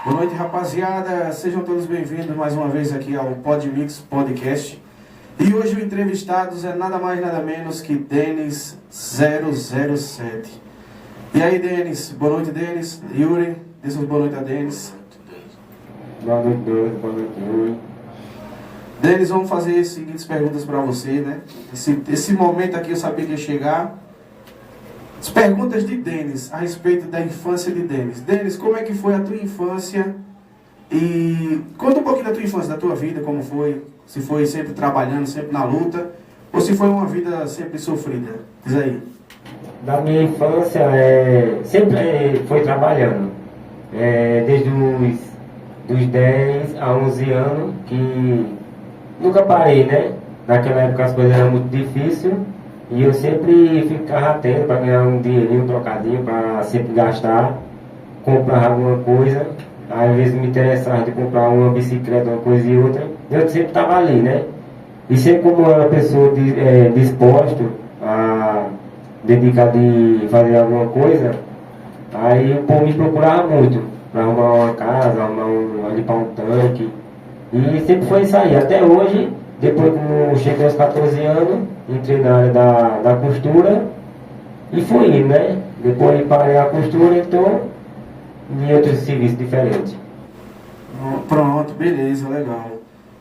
Boa noite, rapaziada. Sejam todos bem-vindos mais uma vez aqui ao Podmix Podcast. E hoje o entrevistado é nada mais nada menos que Denis 007. E aí, Denis? Boa noite, Denis. Yuri, dê suas boa noite a Denis. Boa noite, Denis. Boa noite, Yuri. Denis, vamos fazer as seguintes perguntas para você, né? Esse momento aqui eu sabia que ia chegar. As perguntas de Denis a respeito da infância de Denis. Denis, como é que foi a tua infância? E conta um pouquinho da tua infância, da tua vida, como foi. Se foi sempre trabalhando, sempre na luta, ou se foi uma vida sempre sofrida. Diz aí. Da minha infância, sempre foi trabalhando. Desde dos 10 a 11 anos, que nunca parei, né? Naquela época as coisas eram muito difíceis. E eu sempre ficava atento para ganhar um dinheirinho, um trocadinho, para sempre gastar, comprar alguma coisa. Às vezes me interessava de comprar uma bicicleta, uma coisa e outra. Eu sempre estava ali, né? E sempre como eu era uma pessoa disposta a dedicar de fazer alguma coisa, aí o povo me procurava muito para arrumar uma casa, limpar um tanque. E sempre foi isso aí. Até hoje, depois que cheguei aos 14 anos, entrei na área da costura e fui indo, né? Depois parei a costura, então em outros serviços diferentes. Pronto, beleza, legal.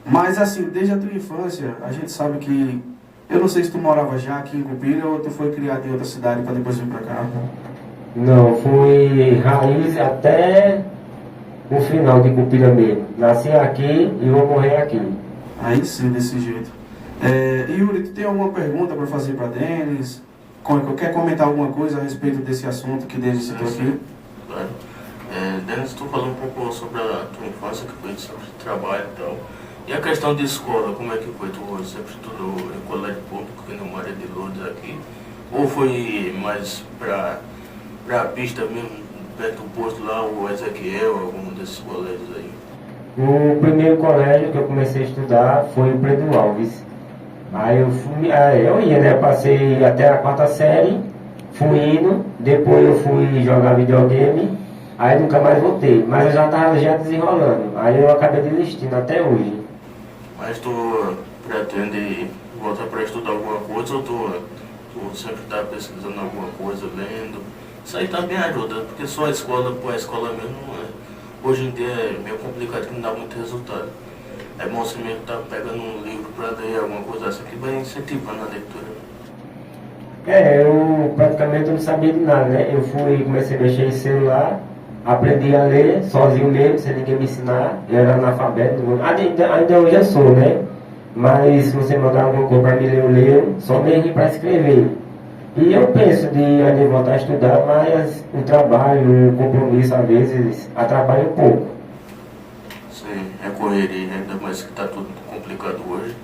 Mas assim, desde a tua infância, a gente sabe que... Eu não sei se tu morava já aqui em Cupira ou tu foi criado em outra cidade para depois vir para cá. Não, fui raiz até o final de Cupira mesmo. Nasci aqui e vou morrer aqui. Aí sim, desse jeito. Yuri, tu tem alguma pergunta para fazer para Denis? Quer comentar alguma coisa a respeito desse assunto que Denis citou aqui? Claro. Denis, tu falou um pouco sobre a tua infância, que foi sobre trabalho e tal. E a questão de escola, como é que foi? Tu sempre estudou em colégio público, que não Maria de Lourdes aqui? Ou foi mais pra a pista mesmo, perto do posto lá, o Ezequiel, algum desses colégios aí? O primeiro colégio que eu comecei a estudar foi o Pedro Alves. Aí eu ia, né? Passei até a 4ª série, fui indo, depois eu fui jogar videogame, aí nunca mais voltei. Mas eu já estava desenrolando, aí eu acabei desistindo até hoje. Mas tu pretende voltar para estudar alguma coisa ou tu sempre está pesquisando alguma coisa, lendo? Isso aí também ajuda, porque só a escola mesmo não é. Hoje em dia é meio complicado, que não dá muito resultado. É bom você mesmo estar pegando um livro para ler, alguma coisa assim, que vai incentivando a leitura. Eu praticamente não sabia de nada, né? Comecei a mexer em celular, aprendi a ler sozinho mesmo, sem ninguém me ensinar. Eu era analfabeto, ainda hoje eu sou, né? Mas se você mandar alguma coisa para mim ler, eu leio, só mesmo para escrever. E eu penso de voltar a estudar, mas o trabalho, o compromisso, às vezes, atrapalha um pouco. Sim, é correria, ainda mais que está tudo complicado hoje.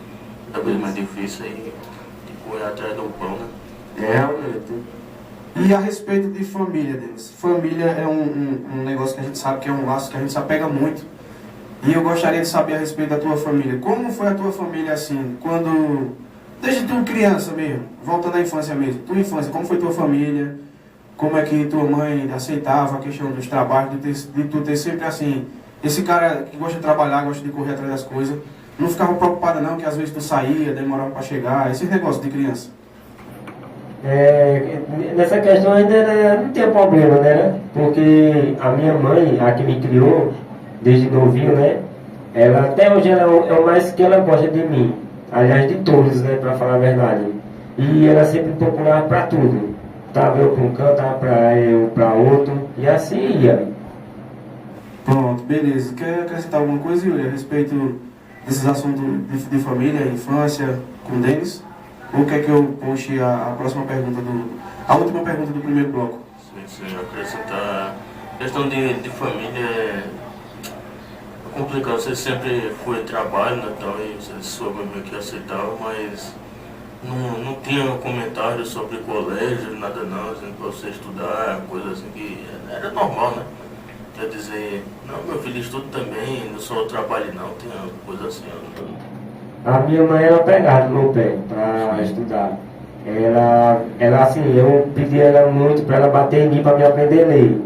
Cada vez mais difícil aí de correr atrás do pão, né? Realmente. E a respeito de família, Denis? Família é um negócio que a gente sabe que é um laço que a gente se apega muito. E eu gostaria de saber a respeito da tua família. Como foi a tua família assim, desde tu criança mesmo, voltando à infância mesmo, tua infância, como foi tua família? Como é que tua mãe aceitava a questão dos trabalhos, de tu ter sempre assim, esse cara que gosta de trabalhar, gosta de correr atrás das coisas, não ficava preocupada não, que às vezes tu saía, demorava para chegar, esses negócios de criança? Nessa questão ainda não tinha problema, né? Porque a minha mãe, a que me criou, desde novinho, né? Ela, até hoje ela é o mais que ela gosta de mim. Aliás, de todos, né? Pra falar a verdade. E ela sempre procurava pra tudo. Tava eu pra um canto, tava eu pra outro. E assim ia. Pronto, beleza. Quer acrescentar alguma coisa, Yuri, a respeito desses assuntos de família, infância, com o Denis? Ou quer que eu puxe a próxima pergunta a última pergunta do primeiro bloco? Sim, acrescentar. A questão de família é complicado. Você sempre foi trabalho, né, tal, e você soube meio que aceitava, mas não tinha comentário sobre colégio, nada não, assim, para você estudar, coisa assim que era normal, né? Quer dizer, não, meu filho estuda também, não só trabalho não, tem coisa assim. A minha mãe era pegada no meu pé para estudar. Ela assim, eu pedi ela muito para ela bater em mim para me aprender a ler.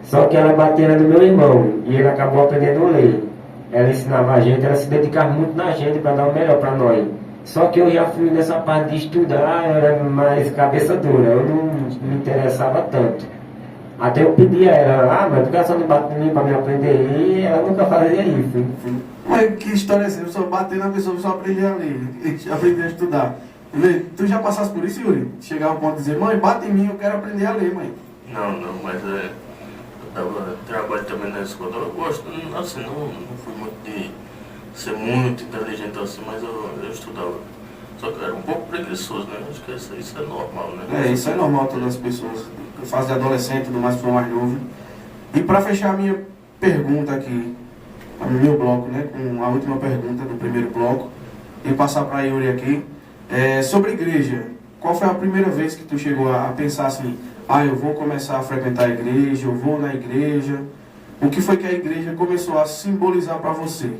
Só que ela batia no meu irmão e ele acabou aprendendo a ler. Ela ensinava a gente, ela se dedicava muito na gente para dar o melhor para nós. Só que eu já fui nessa parte de estudar, eu era mais cabeça dura, eu não me interessava tanto. Até eu pedi a ela, mas por que você não bate em mim para me aprender? E ela nunca fazia isso. Mas que história é essa? Só bater na pessoa, só aprender a ler, aprender a estudar. Vê, tu já passaste por isso, Yuri? Chegar ao ponto de dizer, mãe, bate em mim, eu quero aprender a ler, mãe. Não, mas eu trabalho também na escola. Eu gosto, assim, não fui muito de ser muito inteligente assim, mas eu estudava. Só que eu era um pouco preguiçoso, né? Acho que isso é normal, né? Isso é normal todas as pessoas. Fase de adolescente, tudo mais, for mais novo. E para fechar a minha pergunta aqui, o meu bloco, né? Com a última pergunta do primeiro bloco, e passar para Yuri aqui, sobre igreja. Qual foi a primeira vez que tu chegou a pensar assim, eu vou começar a frequentar a igreja, eu vou na igreja? O que foi que a igreja começou a simbolizar para você?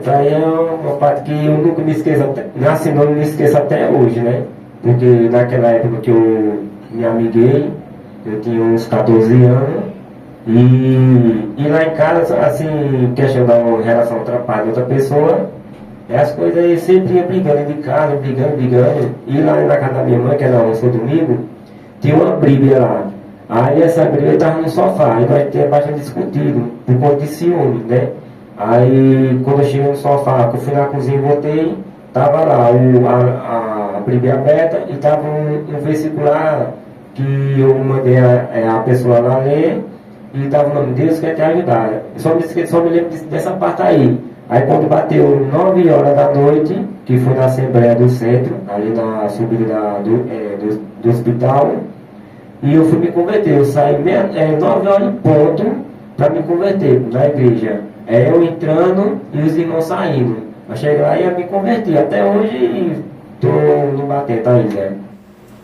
Tá aí é uma parte que eu nunca me esqueço, assim, não me esqueço até hoje, né? Porque naquela época que eu me amiguei, eu tinha uns 14 anos, e lá em casa, assim, questão da relação trabalho de outra pessoa, as coisas sempre iam brigando de casa, brigando, e lá na casa da minha mãe, que era no seu domingo, tinha uma briga lá. Aí essa briga estava no sofá, e nós tínhamos bastante discutido, por conta de ciúme, né? Aí quando eu cheguei no sofá, que eu fui na cozinha e voltei, tava lá a Bíblia aberta e tava um versículo lá que eu mandei a pessoa lá ler e tava o nome de Deus quer te ajudar. Eu só me lembro dessa parte aí. Aí quando bateu 9 horas da noite, que foi na Assembleia do Centro, ali na subida do hospital, e eu fui me converter. Eu saí 9 horas em ponto para me converter na igreja. Eu entrando e os irmãos saindo. Eu cheguei lá e ia me converter. Até hoje estou no batente ainda.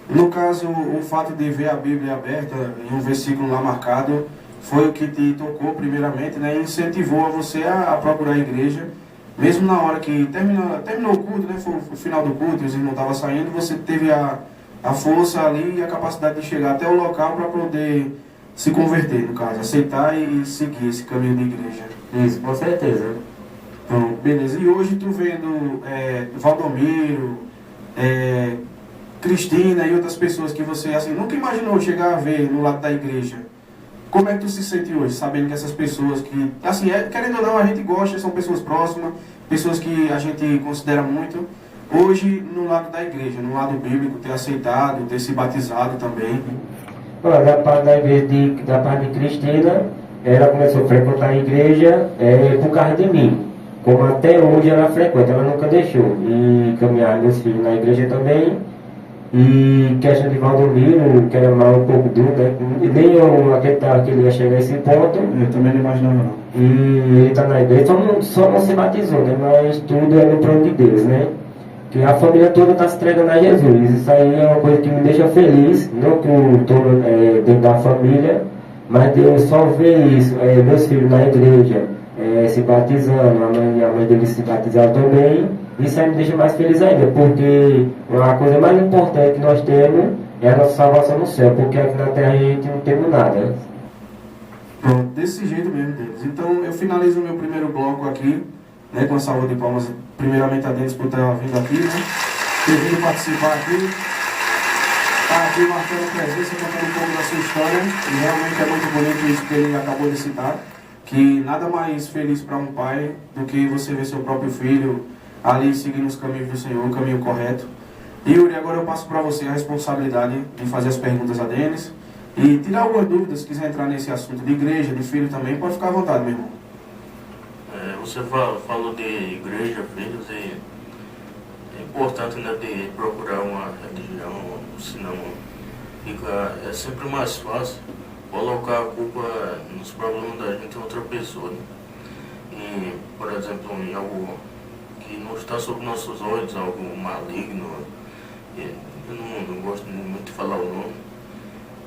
No caso, o fato de ver a Bíblia aberta e um versículo lá marcado foi o que te tocou primeiramente, né? E incentivou a você a procurar a igreja. Mesmo na hora que terminou o culto, né? Foi o final do culto e os irmãos estavam saindo, você teve a força ali e a capacidade de chegar até o local para poder se converter, no caso, aceitar e seguir esse caminho de igreja. Isso, com certeza. Então, beleza. E hoje tu vendo Valdomiro, Cristina e outras pessoas que você assim nunca imaginou chegar a ver no lado da igreja. Como é que tu se sente hoje, sabendo que essas pessoas que, assim, querendo ou não, a gente gosta, são pessoas próximas, pessoas que a gente considera muito, hoje no lado da igreja, no lado bíblico, ter aceitado, ter se batizado também? Da parte da igreja, da parte de Cristina, ela começou a frequentar a igreja por causa de mim. Como até hoje ela frequenta, ela nunca deixou. E caminhar meus filhos na igreja também. E questão de Valdomiro, que era mal um pouco duro, né? Nem eu acreditava que ele ia chegar a esse ponto. Eu também não imaginava não. E ele está na igreja, só não se batizou, né? Mas tudo é no plano de Deus, né? Que a família toda está se entregando a Jesus. Isso aí é uma coisa que me deixa feliz, não que eu estou dentro da família, mas Deus só vê isso, meus filhos na igreja se batizando, a mãe deles se batizaram também. Isso aí me deixa mais feliz ainda, porque a coisa mais importante que nós temos é a nossa salvação no céu, porque aqui na terra a gente não temos nada. Pronto, desse jeito mesmo, Denis. Então eu finalizo o meu primeiro bloco aqui, né, com a salva de palmas, primeiramente a Denis por estar vindo aqui, né, ter vindo participar aqui, estar aqui marcando presença, contando um pouco da sua história, e realmente é muito bonito isso que ele acabou de citar, que nada mais feliz para um pai do que você ver seu próprio filho ali seguindo os caminhos do Senhor, o caminho correto. Yuri, agora eu passo para você a responsabilidade de fazer as perguntas a Denis e tirar algumas dúvidas, se quiser entrar nesse assunto de igreja, de filho também, pode ficar à vontade, meu irmão. Você falou de igreja, filhos, e é importante, né, de procurar uma religião, senão é sempre mais fácil colocar a culpa nos problemas da gente em outra pessoa, né? E, por exemplo, em algo que não está sob nossos olhos, algo maligno, eu não gosto muito de falar o nome,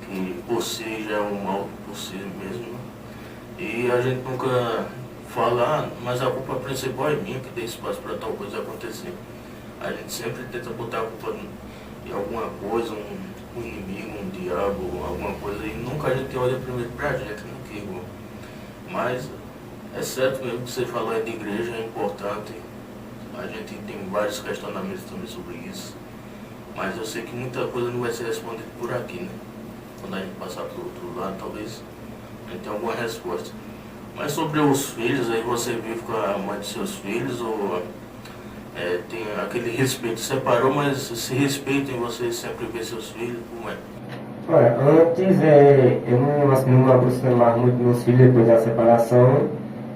que por si já é um mal por si mesmo, e a gente nunca fala, mas a culpa principal é minha, que dei espaço para tal coisa acontecer. A gente sempre tenta botar a culpa em alguma coisa, um inimigo, um diabo, alguma coisa, e nunca a gente olha primeiro pra gente, né? Mas é certo mesmo que você falou de igreja, é importante. A gente tem vários questionamentos também sobre isso. Mas eu sei que muita coisa não vai ser respondida por aqui, né? Quando a gente passar pro outro lado, talvez a gente tenha alguma resposta. Mas sobre os filhos, aí você vive com a mãe de seus filhos, ou tem aquele respeito, separou, mas esse respeito em você sempre vê seus filhos, como é? Olha, antes eu não me aproximava muito dos meus filhos depois da separação,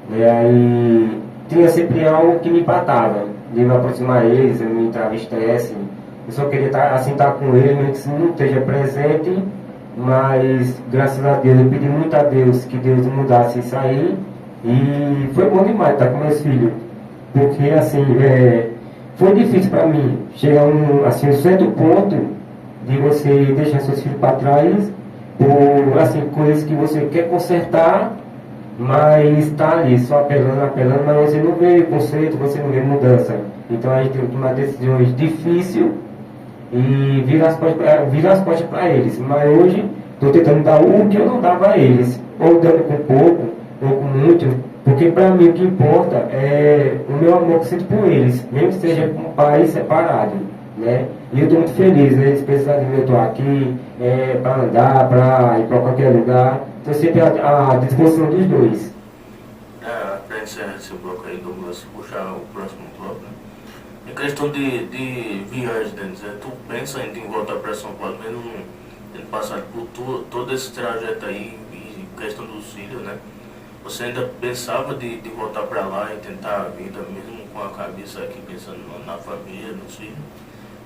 né? Aí tinha sempre algo que me empatava, de me aproximar deles, eu me entrava em estresse. Eu só queria estar com eles, mesmo que não esteja presente, mas graças a Deus, eu pedi muito a Deus que Deus mudasse isso aí, e foi bom demais estar com meus filhos, porque assim, foi difícil para mim chegar a um certo ponto de você deixar seus filhos para trás por assim, coisas que você quer consertar, mas está ali só apelando, mas você não vê conserto, você não vê mudança. Então a gente tem que tomar decisões difíceis e virar as costas para eles. Mas hoje estou tentando dar o que eu não dava a eles, ou dando com pouco, ou com muito, porque para mim o que importa é o meu amor que sinto por eles, mesmo que seja com um pai separado, né? E eu estou muito feliz, né? Eles precisam de mim, eu estou aqui para andar, para ir para qualquer lugar. Estou sempre à disposição dos dois. Para encerrar esse bloco aí, Douglas, puxar o próximo bloco, né? Em questão de viagem, Denis, tu pensa ainda em voltar para São Paulo, mesmo tendo passado por todo esse trajeto aí, e questão dos filhos, né? Você ainda pensava de voltar para lá e tentar a vida, mesmo com a cabeça aqui pensando na família, nos filhos?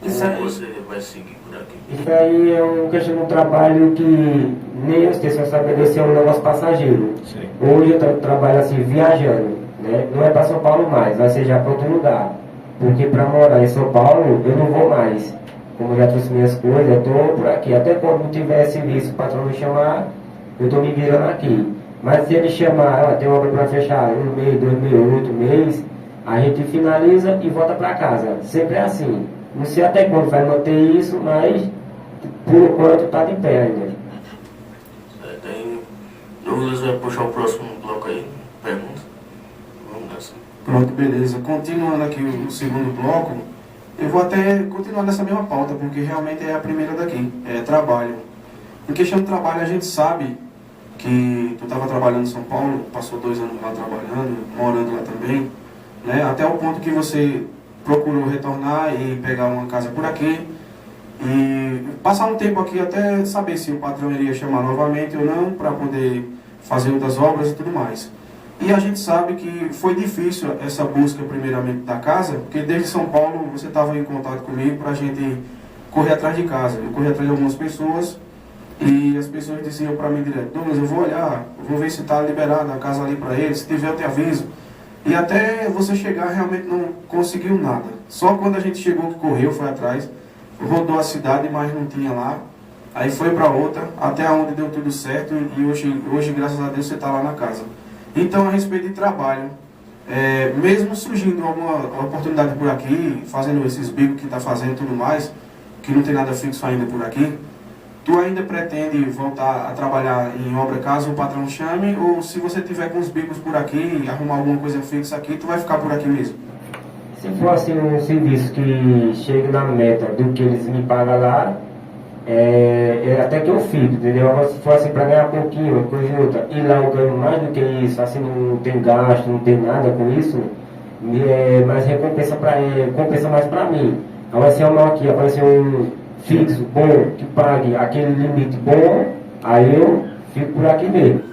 Isso aí, ou você vai seguir por aqui? Isso aí é uma questão de um trabalho que nem eu sei se eu estabelecer um negócio passageiro. Sim. Hoje eu trabalho assim, viajando, né? Não é para São Paulo mais, vai ser já para outro lugar. Porque para morar em São Paulo eu não vou mais. Como eu já trouxe minhas coisas, eu estou por aqui. Até quando tiver serviço, o patrão me chamar, eu estou me virando aqui. Mas se ele chamar, tem obra para fechar 1 mês, 2 meses, 8 meses, a gente finaliza e volta para casa. Sempre é assim. Não sei até quando vai manter isso, mas por enquanto está de pé ainda. Aí, Douglas vai puxar o próximo bloco aí, pergunta. Vamos nessa. Pronto, beleza. Continuando aqui o segundo bloco, eu vou até continuar nessa mesma pauta, porque realmente é a primeira daqui, é trabalho. Em questão de trabalho, a gente sabe que tu estava trabalhando em São Paulo, passou 2 anos lá trabalhando, morando lá também, né? Até o ponto que você procurou retornar e pegar uma casa por aqui e passar um tempo aqui até saber se o patrão iria chamar novamente ou não para poder fazer outras obras e tudo mais. E a gente sabe que foi difícil essa busca primeiramente da casa, porque desde São Paulo você estava em contato comigo para a gente correr atrás de casa. Eu corri atrás de algumas pessoas e as pessoas diziam para mim direto: Douglas, eu vou olhar, eu vou ver se está liberada a casa ali para eles, se tiver eu te aviso. E até você chegar realmente não conseguiu nada. Só quando a gente chegou que correu, foi atrás, rodou a cidade, mas não tinha lá. Aí foi para outra, até onde deu tudo certo e hoje graças a Deus, você está lá na casa. Então, a respeito de trabalho, mesmo surgindo alguma oportunidade por aqui, fazendo esses bicos que está fazendo e tudo mais, que não tem nada fixo ainda por aqui, tu ainda pretende voltar a trabalhar em obra caso o patrão chame, ou se você tiver com os bicos por aqui, arrumar alguma coisa fixa aqui, tu vai ficar por aqui mesmo? Se for assim um serviço que chegue na meta do que eles me pagam lá, até que eu fico, entendeu? Agora se for assim para ganhar pouquinho, uma coisa e outra, e lá eu ganho mais do que isso, assim não tem gasto, não tem nada com isso, mas compensa mais para mim. Agora se eu aqui aparecer um fixo, bom, que pague aquele limite bom, aí eu fico por aqui mesmo.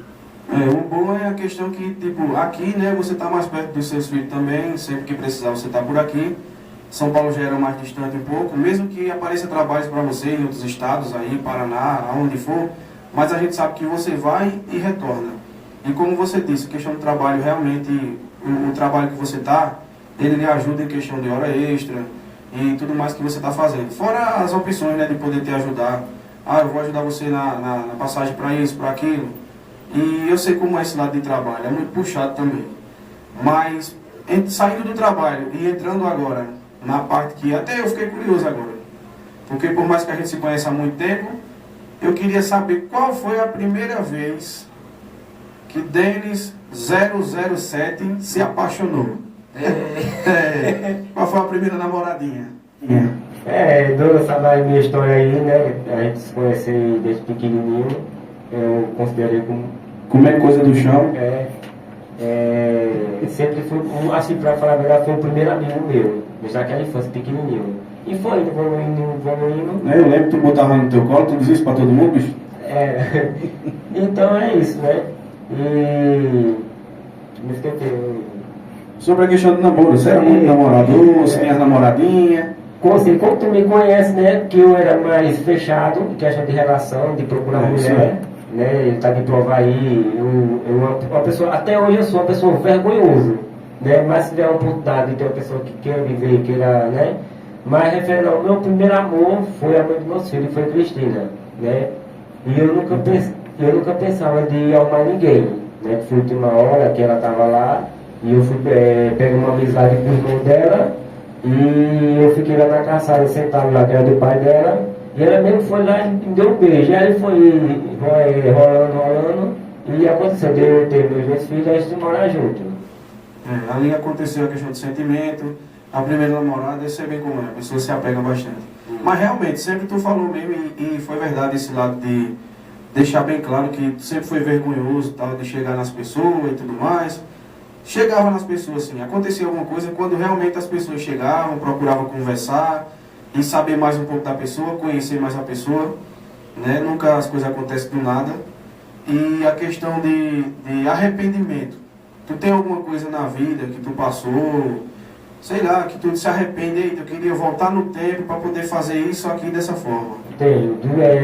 O bom é a questão que, tipo, aqui, né, você está mais perto dos seus filhos também, sempre que precisar você está por aqui. São Paulo já era mais distante um pouco, mesmo que apareça trabalhos para você em outros estados, aí, Paraná, aonde for, mas a gente sabe que você vai e retorna. E como você disse, a questão do trabalho, realmente, o trabalho que você está, ele lhe ajuda em questão de hora extra, e tudo mais que você está fazendo. Fora as opções, né, de poder te ajudar. Eu vou ajudar você na passagem para isso, para aquilo. E eu sei como é esse lado de trabalho, é muito puxado também. Mas, saindo do trabalho e entrando agora na parte que até eu fiquei curioso agora. Porque por mais que a gente se conheça há muito tempo, eu queria saber qual foi a primeira vez que Denis 007 se apaixonou. Qual foi a primeira namoradinha? Dona sabe a minha história aí, né? A gente se conheceu desde pequenininho. Eu considerei Como é coisa do chão? Sempre foi, assim, pra falar a verdade, foi o primeiro amigo meu, desde aquela infância pequenininho. E foi indo, vamos indo. Eu lembro que tu botava no teu colo, tu dizia isso pra todo mundo, bicho? Então é isso, né? E me esqueci. Sobre a questão do namoro, você era muito namorador, você tinha as namoradinhas? Como tu me conhece, né? Que eu era mais fechado em questão de relação, de procurar mulher, né? Ele tá de provar aí, uma pessoa, até hoje eu sou uma pessoa vergonhosa, né? Mas se tiver a oportunidade de ter uma pessoa que queira viver, queira, né? Mas referente ao meu primeiro amor foi a mãe dos meus filhos, foi Cristina, né? E eu nunca pensava de arrumar ninguém, né? Foi a última hora que ela estava lá e eu fui pegar uma amizade com o irmão dela e eu fiquei lá na calçada sentado lá, que era do pai dela, e ela mesmo foi lá e me deu um beijo. E aí foi rolando e aconteceu de eu ter meus dois filhos e a gente morar junto. Ali aconteceu a questão de sentimento, a primeira namorada, eu sei bem como é, a pessoa se apega bastante. Mas realmente, sempre tu falou mesmo, e foi verdade esse lado de deixar bem claro que tu sempre foi vergonhoso, tal, de chegar nas pessoas e tudo mais. Chegava nas pessoas assim, acontecia alguma coisa, quando realmente as pessoas chegavam, procuravam conversar e saber mais um pouco da pessoa, conhecer mais a pessoa, né? Nunca as coisas acontecem do nada. E a questão de arrependimento. Tu tem alguma coisa na vida que tu passou, sei lá, que tu se arrepende, eu queria voltar no tempo para poder fazer isso aqui dessa forma? Tenho,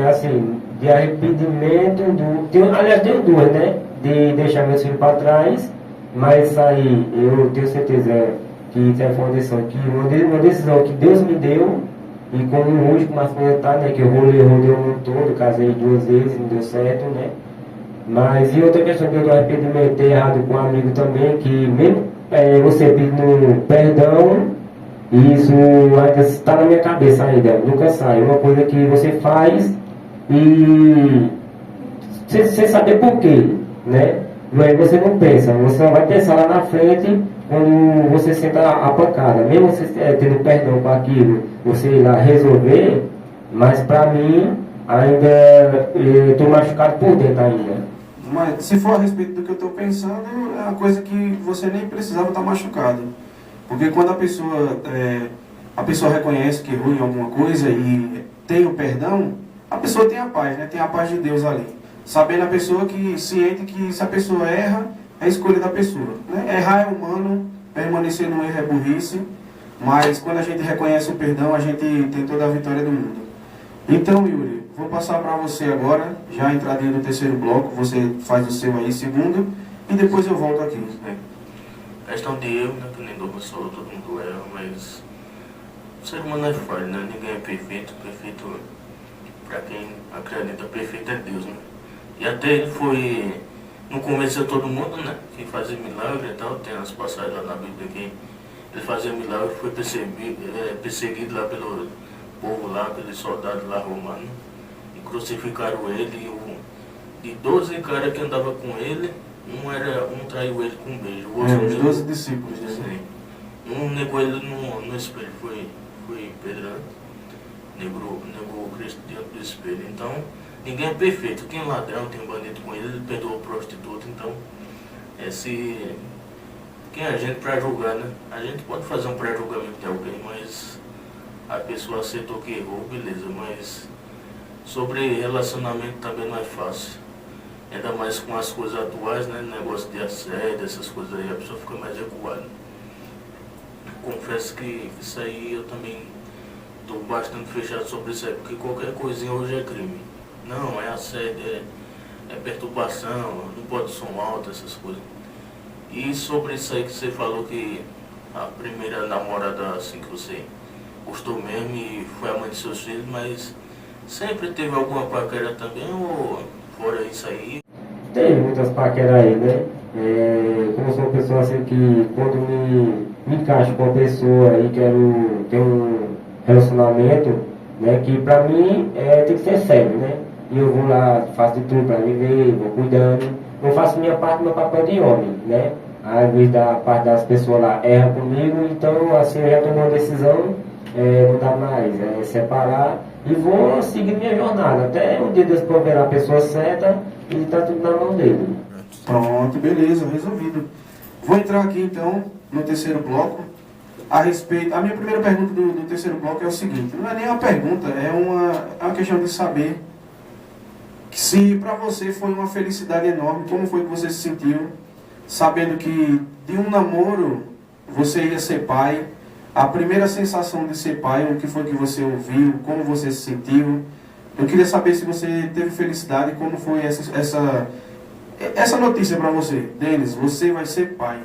assim, de arrependimento, aliás, tenho duas, né? De deixar meus filhos para trás, mas aí eu tenho certeza que tem a condição, que uma decisão que Deus me deu, e como hoje, como a coisa tá, né? Que eu rodei o mundo todo, casei 2 vezes, não deu certo, né? Mas e outra questão que eu do arrependimento, ter errado com um amigo também, que mesmo você pedindo perdão, isso ainda está na minha cabeça ainda, nunca sai. Uma coisa que você faz e sem saber por quê, né? Mas você não pensa, você não vai pensar lá na frente quando você senta a pancada. Mesmo você tendo perdão para aquilo, você ir lá resolver, mas para mim ainda estou machucado por dentro ainda. Mas se for a respeito do que eu estou pensando, é uma coisa que você nem precisava estar machucado. Porque quando a pessoa reconhece que errou em alguma coisa e tem o perdão, a pessoa tem a paz, né? Tem a paz de Deus ali. Sabendo a pessoa que ciente que se a pessoa erra, é a escolha da pessoa, né? Errar é humano, permanecer no erro é burrice, mas quando a gente reconhece o perdão, a gente tem toda a vitória do mundo. Então, Yuri, vou passar para você agora, já a entradinha do terceiro bloco, você faz o seu aí, segundo, e depois eu volto aqui. Questão de eu, né, que nem dou solo, todo mundo erra, mas o ser humano é falho, né? Ninguém é perfeito, para quem acredita, perfeito é Deus, né? E até ele foi, não convenceu todo mundo, né, que fazia milagre e tal, tem as passagens lá na Bíblia que ele fazia milagre, foi perseguido lá pelo povo lá, pelos soldados lá romanos, e crucificaram ele, e de 12 caras que andavam com ele, um traiu ele com um beijo. O outro os 12 discípulos, né? Sim. Um negou ele no espelho, foi pedrado, negou o Cristo diante do espelho. Então, ninguém é perfeito. Tem ladrão, tem bandido com ele perdoou o prostituto. Então, quem é a gente para julgar, né? A gente pode fazer um pré-julgamento de alguém, mas a pessoa aceitou que errou, beleza. Mas sobre relacionamento também não é fácil. Ainda mais com as coisas atuais, né? Negócio de assédio, essas coisas aí, a pessoa fica mais recuada. Confesso que isso aí eu também estou bastante fechado sobre isso aí, porque qualquer coisinha hoje é crime. Não, é assédio, é perturbação, não pode som alto, essas coisas. E sobre isso aí que você falou, que a primeira namorada assim que você gostou mesmo e foi a mãe de seus filhos, mas sempre teve alguma paquera também, ou fora isso aí? Tem muitas paqueras aí, né? Como eu sou uma pessoa assim que quando me encaixo com uma pessoa e quero ter um relacionamento, né? Que pra mim tem que ser sério, né? E eu vou lá, faço de tudo pra viver, vou cuidando, eu faço minha parte, meu papel de homem, né? Às vezes da parte das pessoas lá erra comigo, então assim eu já tomei uma decisão, não dá mais, separar e vou seguir minha jornada, até um dia Deus proverá a pessoa certa e tá tudo na mão dele. Pronto, beleza, resolvido. Vou entrar aqui então no terceiro bloco. A minha primeira pergunta do terceiro bloco é o seguinte, não é nem uma pergunta, é uma questão de saber se para você foi uma felicidade enorme, como foi que você se sentiu, sabendo que de um namoro você ia ser pai, a primeira sensação de ser pai, o que foi que você ouviu, como você se sentiu. Eu queria saber se você teve felicidade e como foi essa notícia para você. Denis, você vai ser pai.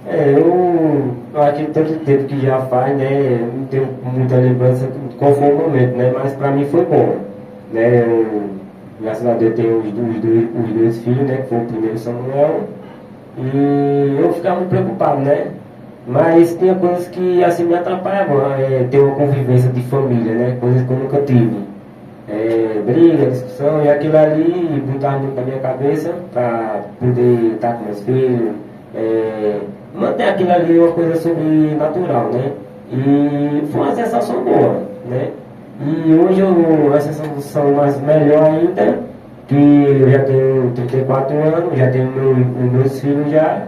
Eu acho que tanto tempo que já faz, né, não tenho muita lembrança de qual foi o momento, né, mas para mim foi bom, né, graças a Deus tenho os dois filhos, né, que foi o primeiro Samuel, e eu ficava muito preocupado, né, mas tinha coisas que assim me atrapalhavam, ter uma convivência de família, né, coisas que eu nunca tive, briga, discussão, e aquilo ali botava muito na minha cabeça para poder estar com meus filhos, manter aquilo ali uma coisa sobrenatural, né? E foi uma sensação boa, né? E hoje a sensação mais melhor ainda, que eu já tenho 34 anos, já tenho meus filhos já,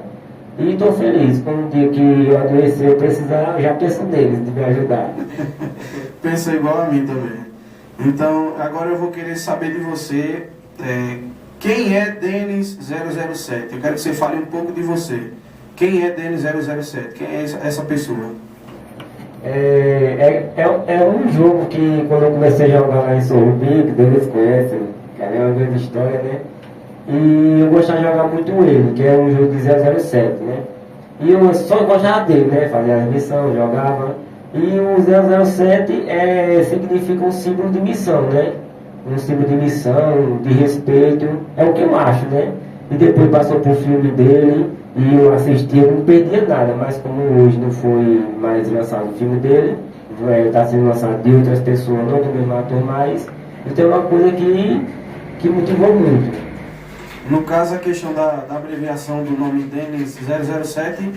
e estou feliz. Quando um dia que eu adoecer, eu precisar, eu já penso neles, de me ajudar. Pensa igual a mim também. Então, agora eu vou querer saber de você, quem é Denis 007? Eu quero que você fale um pouco de você. Quem é Denis 007? Quem é essa pessoa? É um jogo que quando eu comecei a jogar lá em Sorubim, que Deus conhece, cara, é uma grande história, né? E eu gostava de jogar muito ele, que é um jogo de 007, né? E eu só gostava dele, né? Fazia as missões, jogava. E o 007 significa um símbolo de missão, né? Um símbolo de missão, de respeito, é o que eu acho, né? E depois passou pro filme dele, e eu assisti, eu não perdia nada, mas como hoje não foi mais lançado o filme dele, está sendo lançado de outras pessoas, não do mesmo ator mais, então é uma coisa que motivou muito. No caso, a questão da abreviação do nome Denis 007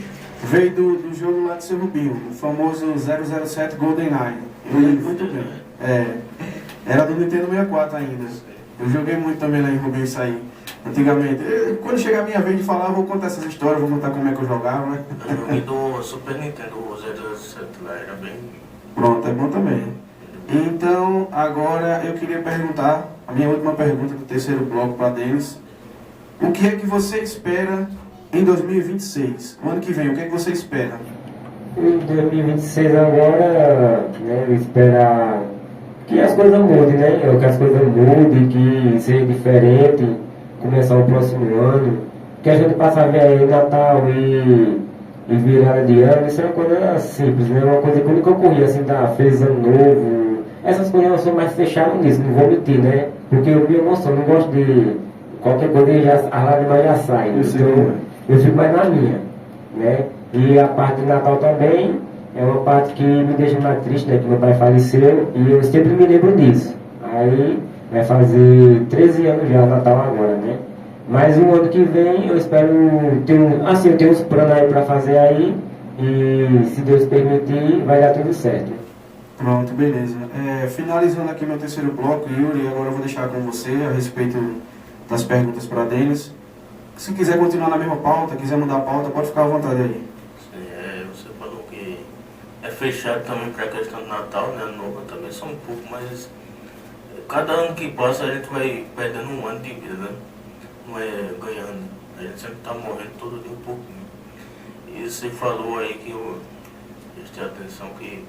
veio do jogo lá de Chernobyl, o famoso 007 GoldenEye. Eu lembro muito bem. Era do Nintendo 64 ainda. Eu joguei muito também lá em Rubem isso aí. Antigamente. Quando chegar a minha vez de falar, eu vou contar essas histórias, vou contar como é que eu jogava. Eu joguei do Super Nintendo, o 007 lá, era bem... Pronto, é bom também. Então, agora eu queria perguntar, a minha última pergunta do terceiro bloco para Denis. O que é que você espera em 2026? O ano que vem, o que é que você espera? Em 2026 agora, né, eu espero que as coisas mudem, né? Que as coisas mudem, que seja diferente, começar o próximo ano, que a gente passa a ver aí Natal e virada de ano, isso é uma coisa simples, né? Uma coisa que nunca ocorria, assim, feliz ano novo, essas coisas eu sou mais fechado nisso, não vou mentir, né? Porque eu me emociono, não gosto de qualquer coisa, a lágrima já sai, então eu fico mais na minha, né? E a parte do Natal também é uma parte que me deixa mais triste, né? Que meu pai faleceu e eu sempre me lembro disso. Aí vai fazer 13 anos já Natal agora, né? Mas o ano que vem eu espero eu tenho uns planos aí para fazer aí e se Deus permitir vai dar tudo certo. Pronto, beleza. Finalizando aqui meu terceiro bloco, Yuri, agora eu vou deixar com você a respeito das perguntas para Denis. Se quiser continuar na mesma pauta, quiser mudar a pauta, pode ficar à vontade aí. Sim, você falou que é fechado também para a questão do Natal, né? Novo também só um pouco, mas cada ano que passa a gente vai perdendo um ano de vida, né? Não é ganhando. A gente sempre está morrendo todo dia um pouquinho. E você falou aí que eu prestei atenção que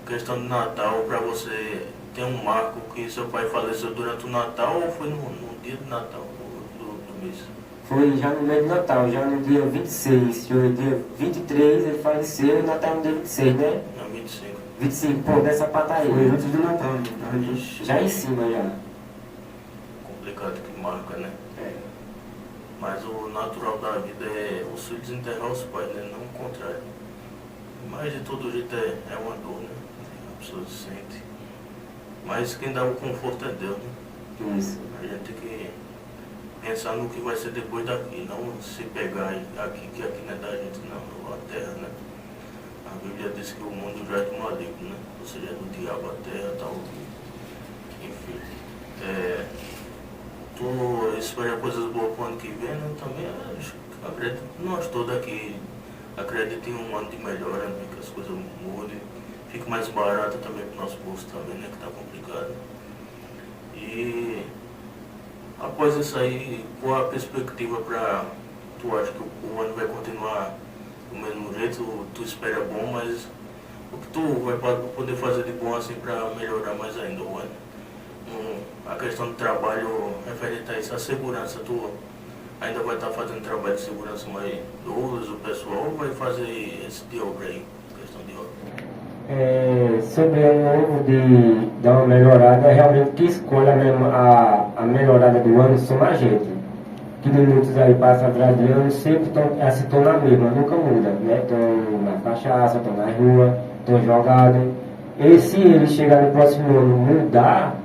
questão do Natal, para você tem um marco que seu pai faleceu durante o Natal ou foi no dia do Natal do mês? Foi já no mês do Natal, já no dia 26, dia 23 ele faleceu e Natal no dia 26, né? Não, 25. 25, pô, dessa pataria. Foi antes do Natal, né? Já em cima já. Complicado que marca, né? Mas o natural da vida é os filhos enterrar os pais, né? Não o contrário. Mas de todo jeito é uma dor, né? A pessoa se sente. Mas quem dá o conforto é Deus, né? Isso. A gente tem que pensar no que vai ser depois daqui, não se pegar aqui, que aqui não é da gente não, a terra, né? A Bíblia diz que o mundo já é do maligno, né? Ou seja, é do diabo, a terra, tal. Enfim. Tu espera coisas boas para o ano que vem, né? Também acredito, nós todos aqui acreditam em um ano de melhora, né? Que as coisas mudem, fique mais barato também para o nosso bolso também, né? Que está complicado. E após isso aí, qual a perspectiva para... Tu acha que o ano vai continuar do mesmo jeito? Tu espera bom, mas o que tu vai poder fazer de bom assim para melhorar mais ainda o ano? A questão do trabalho referente a isso, a segurança, tu ainda vai estar fazendo trabalho de segurança mais duro, o pessoal, ou vai fazer esse de obra aí, questão de obra? Sobre o novo de dar uma melhorada, realmente que escolhe a melhorada do ano somos a gente. Que minutos aí passam atrás de ano sempre se torna a mesma, nunca muda, né? Estão na cachaça, estão na rua, estão jogados. E se ele chegar no próximo ano mudar,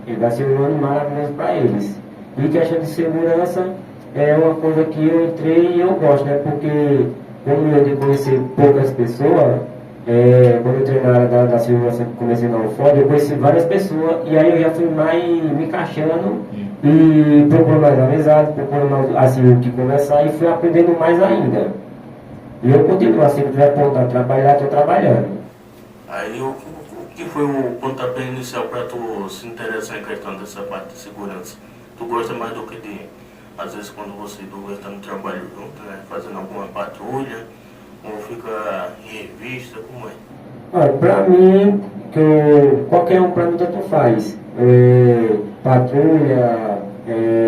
ele vai ser um ano maravilhoso para eles. E questão de segurança é uma coisa que eu entrei e eu gosto, né? Porque como eu de conhecer poucas pessoas, quando eu entrei na área da segurança, comecei na UFOD, eu conheci várias pessoas e aí eu já fui mais me encaixando e procurando mais amizade, procurando mais assim o que conversar e fui aprendendo mais ainda. E eu continuo assim, se tiver ponto a trabalhar, estou trabalhando. Aí o que foi o pontapé inicial para tu se interessar em questão dessa parte de segurança? Tu gosta mais do que de, às vezes quando você e Douglas está no trabalho junto, né, fazendo alguma patrulha, ou fica em revista, como é? Olha, para mim, qualquer um para mim tanto faz. Patrulha,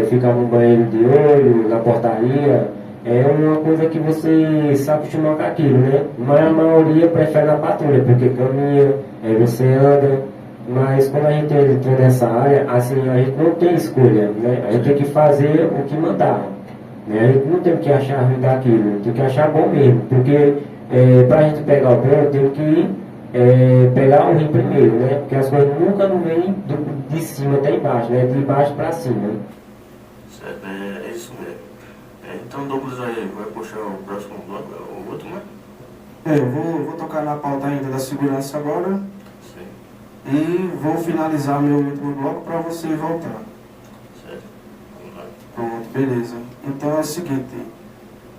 ficar no banheiro de olho, na portaria, é uma coisa que você se acostuma com aquilo, né? Mas a maioria prefere a patrulha, porque caminha, você anda, mas quando a gente entra nessa área, assim, a gente não tem escolha, né? A gente tem que fazer o que mandar, né? A gente não tem que achar ruim daquilo, tem que achar bom mesmo, porque para a gente pegar o bom, tem que pegar o ruim primeiro, né? Porque as coisas nunca não vêm de cima até embaixo, né? De baixo para cima. Certo, é isso mesmo. Então, Douglas aí vai puxar o próximo bloco, o outro, né? Eu vou tocar na pauta ainda da segurança agora. Sim. E vou finalizar meu último bloco para você voltar. Certo. Vamos lá. Pronto, beleza. Então é o seguinte,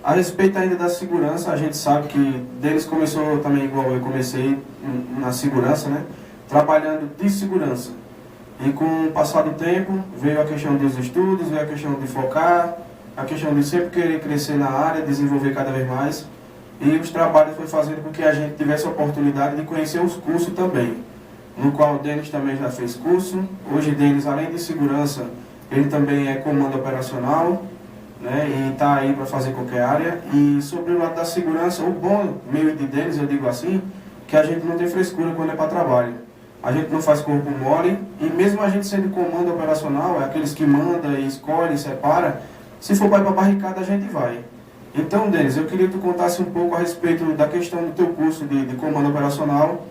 a respeito ainda da segurança, a gente sabe que deles começou também igual eu comecei na segurança, né? Trabalhando de segurança. E com o passar do tempo, veio a questão dos estudos, veio a questão de focar, a questão de sempre querer crescer na área, desenvolver cada vez mais. E os trabalhos foi fazendo com que a gente tivesse a oportunidade de conhecer os cursos também. No qual o Denis também já fez curso. Hoje Denis, além de segurança, ele também é comando operacional, né? E está aí para fazer qualquer área. E sobre o lado da segurança, o bom meio de Denis, eu digo assim, que a gente não tem frescura quando é para trabalho. A gente não faz corpo mole, e mesmo a gente sendo comando operacional, é aqueles que manda e escolhe, separa, se for para ir para a barricada, a gente vai. Então, Denis, eu queria que tu contasse um pouco a respeito da questão do teu curso de comando operacional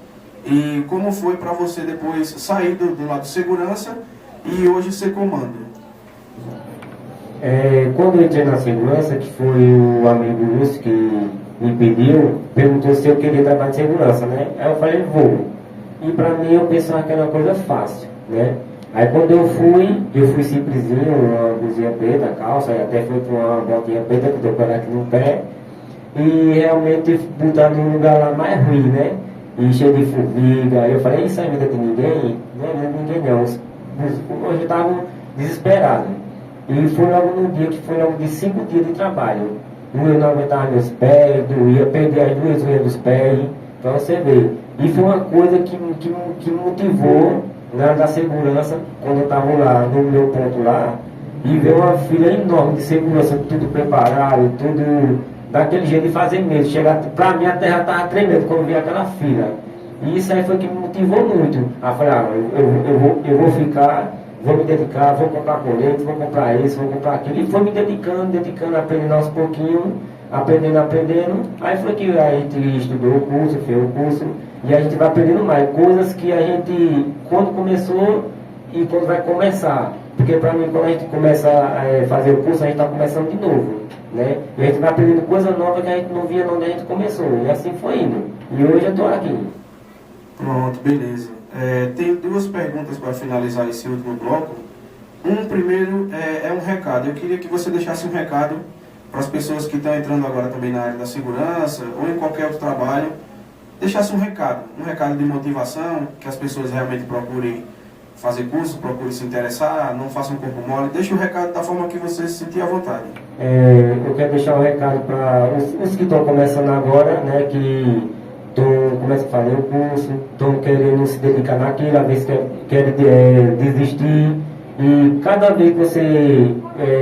e como foi para você depois sair do lado de segurança e hoje ser comando. Quando eu entrei na segurança, que foi o amigo Lúcio que me pediu, perguntou se eu queria trabalhar de segurança, né? Aí eu falei, vou. E pra mim eu pensava que era uma coisa fácil, né? Aí quando eu fui simplesinho, uma blusinha preta, calça, e até fui com uma botinha preta que eu tô aqui no pé. E realmente botar num lugar lá mais ruim, né? E cheio de formiga. Aí eu falei, isso é vida de ninguém? Não é vida de ninguém não. Hoje eu tava desesperado. E foi logo no dia que foi logo de 5 dias de trabalho. Eu não aguentava meus pés, doía, perdi as 2 unhas dos pés, pra você ver. E foi uma coisa que me motivou na área da segurança, quando eu estava lá no meu ponto lá, e ver uma fila enorme de segurança, tudo preparado, tudo daquele jeito de fazer mesmo. Chegar, pra mim a terra estava tremendo quando eu vi aquela fila. E isso aí foi que me motivou muito. Aí eu falei, eu vou ficar, vou me dedicar, vou comprar colete, vou comprar isso, vou comprar aquilo. E foi me dedicando, aprendendo aos pouquinhos, aprendendo. Aí foi que a gente estudou o curso, fez o curso, E a gente vai aprendendo mais, coisas que a gente, quando começou e quando vai começar. Porque para mim, quando a gente começa a fazer o curso, a gente está começando de novo, né? E a gente vai aprendendo coisa nova que a gente não via onde a gente começou. E assim foi indo. E hoje eu estou aqui. Pronto, beleza. Tem duas perguntas para finalizar esse último bloco. Primeiro é um recado. Eu queria que você deixasse um recado para as pessoas que estão entrando agora também na área da segurança ou em qualquer outro trabalho. Deixasse um recado de motivação, que as pessoas realmente procurem fazer curso, procurem se interessar, não façam corpo mole. Deixe o recado da forma que você se sentir à vontade. Eu quero deixar um recado para os que estão começando agora, né, que começam a fazer o curso, estão querendo se dedicar naquilo, às vezes querem desistir. E cada vez que você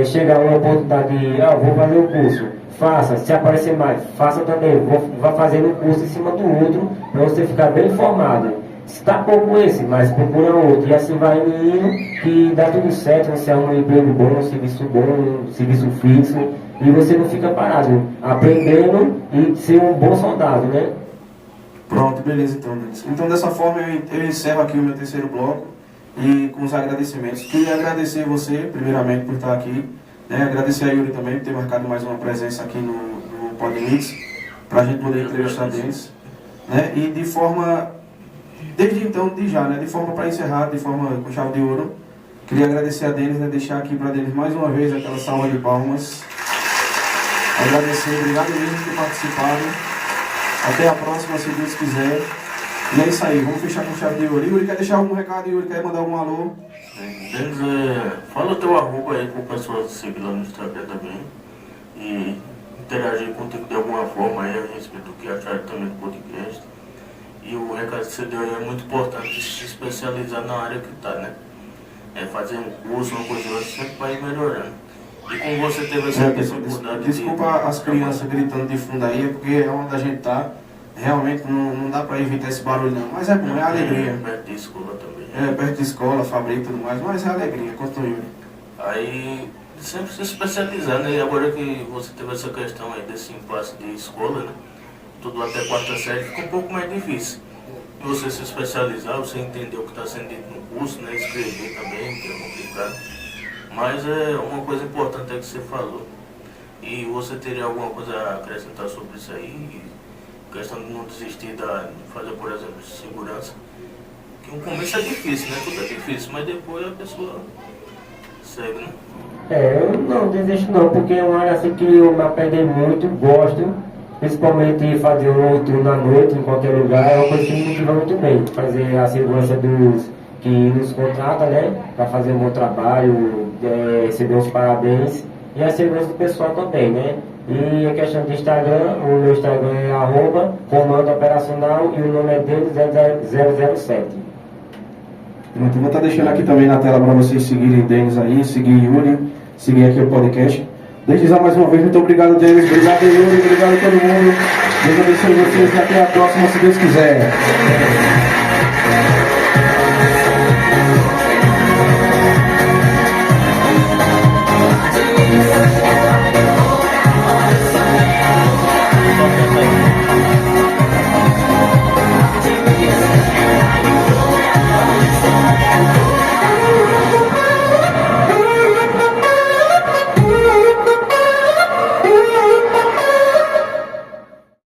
chegar a uma oportunidade de, vou fazer o curso, faça, se aparecer mais, faça também, vá fazendo um curso em cima do outro, para você ficar bem informado. Se está pouco esse, mas procura outro, e assim vai indo, que dá tudo certo, você arruma um emprego bom, um serviço fixo, e você não fica parado, aprendendo e ser um bom soldado, né? Pronto, beleza então, Denis. Então dessa forma eu encerro aqui o meu terceiro bloco, e com os agradecimentos. Queria agradecer você, primeiramente, por estar aqui, né? Agradecer a Yuri também por ter marcado mais uma presença aqui no Podmix, para a gente poder entrevistar Denis, né? E de forma, desde então, de forma para encerrar, de forma com chave de ouro, queria agradecer a Denis, né? Deixar aqui para Denis mais uma vez aquela salva de palmas. Agradecer, obrigado mesmo por ter participado. Até a próxima, se Deus quiser. E é isso aí, vamos fechar com chave de ouro. Yuri, quer deixar algum recado? Yuri, quer mandar algum alô? Denis, fala o teu arroba aí para o pessoal seguir lá no Instagram também. E interagir contigo de alguma forma aí a respeito do que acharam também do podcast. E o recado que você deu aí é muito importante, se especializar na área que está, né? Fazer um curso, uma coisa, você sempre vai melhorando. E como você teve essa dificuldade Desculpa as crianças gritando de fundo aí, porque é onde a gente está. Realmente não dá para evitar esse barulho não, mas é bom, é alegria. Perto de escola também. Perto de escola, fábrica e tudo mais, mas é alegria, continue. Aí sempre se especializar, né? E agora que você teve essa questão aí desse impasse de escola, né? Tudo até quarta série, fica um pouco mais difícil. E você se especializar, você entender o que está sendo dito no curso, né? Escrever também, que é complicado. Mas uma coisa importante é que você falou. E você teria alguma coisa a acrescentar sobre isso aí? Questão de não desistir de fazer, por exemplo, segurança. Que o começo é difícil, né? Tudo é difícil, mas depois a pessoa segue, né? Eu não desisto não, porque é uma área assim que eu me aprendi muito, gosto, principalmente fazer um turno à noite em qualquer lugar, é uma coisa que me motiva muito bem. Fazer a segurança dos que nos contratam, né? Para fazer um bom trabalho, receber os parabéns, e a segurança do pessoal também, né? E a questão do Instagram, o meu Instagram é @comando operacional e o nome é dele 007. Pronto, vou estar deixando aqui também na tela para vocês seguirem Denis aí, seguir Yuri, seguir aqui o podcast. Desde já mais uma vez, muito obrigado Denis, obrigado Yuri, obrigado a todo mundo. Deus abençoe vocês e até a próxima, se Deus quiser.